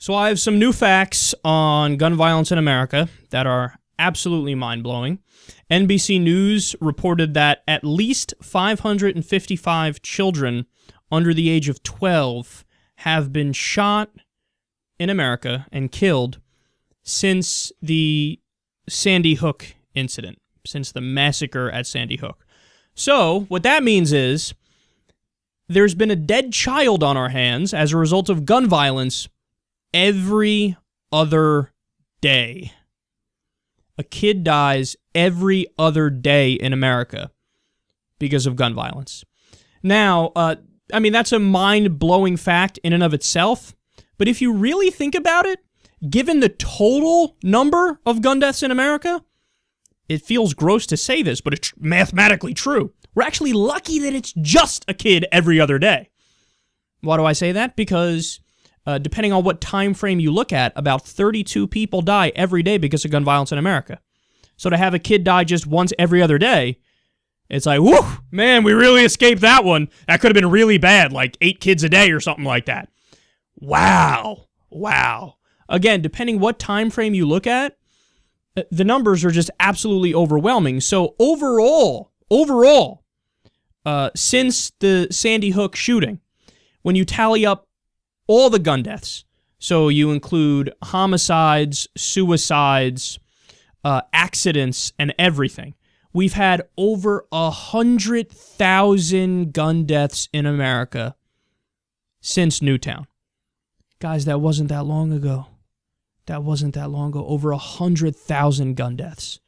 So I have some new facts on gun violence in America that are absolutely mind-blowing. NBC News reported that at least 555 children under the age of 12 have been shot in America and killed since the Sandy Hook incident, since the massacre at Sandy Hook. So what that means is there's been a dead child on our hands as a result of gun violence every other day. A kid dies every other day in America because of gun violence. Now, that's a mind-blowing fact in and of itself, but if you really think about it, given the total number of gun deaths in America, it feels gross to say this, but it's mathematically true. We're actually lucky that it's just a kid every other day. Why do I say that? Because depending on what time frame you look at, about 32 people die every day because of gun violence in America. So to have a kid die just once every other day, it's like, whoo, man, we really escaped that one. That could have been really bad, like 8 kids a day or something like that. Wow. Again, depending what time frame you look at, the numbers are just absolutely overwhelming. So overall, since the Sandy Hook shooting, when you tally up all the gun deaths, so you include homicides, suicides, accidents, and everything, we've had over 100,000 gun deaths in America since Newtown. Guys, that wasn't that long ago. Over 100,000 gun deaths.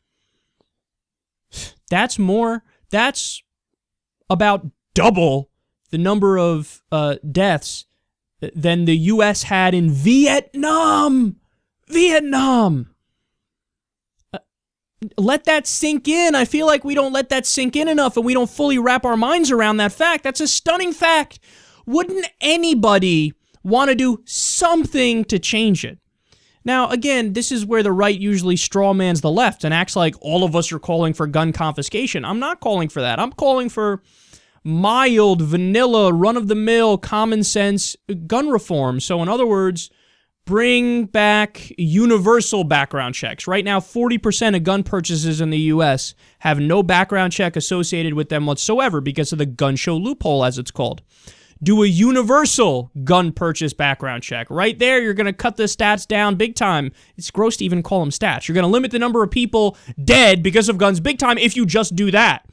That's about double the number of deaths than the U.S. had in Vietnam. Let that sink in. I feel like we don't let that sink in enough, and we don't fully wrap our minds around that fact. That's a stunning fact. Wouldn't anybody want to do something to change it? Now, again, this is where the right usually strawmans the left and acts like all of us are calling for gun confiscation. I'm not calling for that. I'm calling for mild, vanilla, run-of-the-mill, common-sense gun reform. So, in other words, bring back universal background checks. Right now, 40% of gun purchases in the U.S. have no background check associated with them whatsoever because of the gun show loophole, as it's called. Do a universal gun purchase background check. Right there, you're going to cut the stats down big time. It's gross to even call them stats. You're going to limit the number of people dead because of guns big time if you just do that.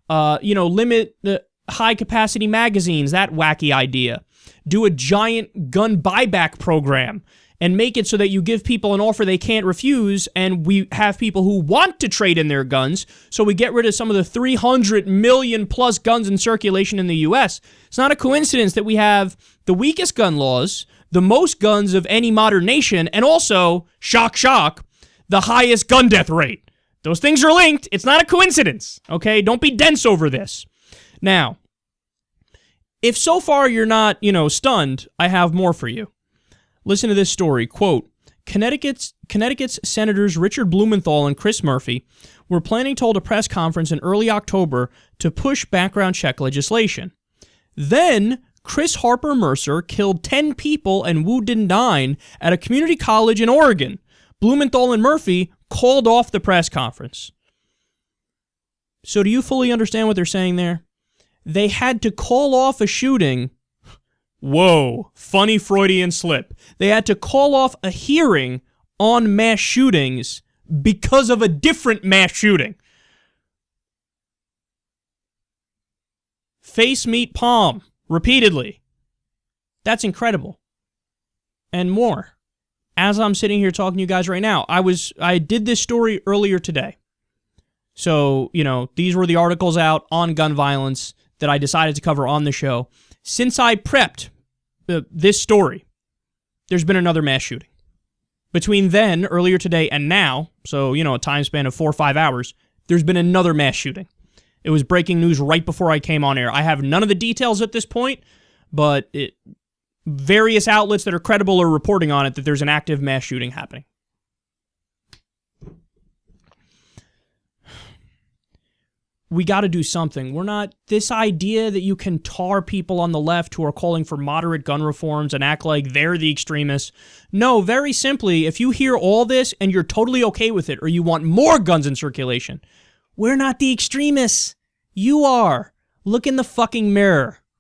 Limit the high-capacity magazines, that wacky idea. Do a giant gun buyback program and make it so that you give people an offer they can't refuse, and we have people who want to trade in their guns, so we get rid of some of the 300 million plus guns in circulation in the U.S. It's not a coincidence that we have the weakest gun laws, the most guns of any modern nation, and also, shock, shock, the highest gun death rate. Those things are linked. It's not a coincidence, okay? Don't be dense over this. Now, if so far you're not, stunned, I have more for you. Listen to this story. Quote, Connecticut's Senators Richard Blumenthal and Chris Murphy were planning to hold a press conference in early October to push background check legislation. Then, Chris Harper Mercer killed 10 people and wounded 9 at a community college in Oregon. Blumenthal and Murphy called off the press conference. So do you fully understand what they're saying there? They had to call off a shooting. Whoa, funny Freudian slip. They had to call off a hearing on mass shootings because of a different mass shooting. Face meet palm, repeatedly. That's incredible. And more. As I'm sitting here talking to you guys right now, I did this story earlier today. So, these were the articles out on gun violence that I decided to cover on the show. Since I prepped this story, there's been another mass shooting. Between then, earlier today, and now, so, a time span of 4 or 5 hours, there's been another mass shooting. It was breaking news right before I came on air. I have none of the details at this point, but various outlets that are credible are reporting on it that there's an active mass shooting happening. we got to do something. We're not, this idea that you can tar people on the left who are calling for moderate gun reforms and act like they're the extremists. No, very simply, if you hear all this and you're totally okay with it, or you want more guns in circulation, we're not the extremists. You are. Look in the fucking mirror.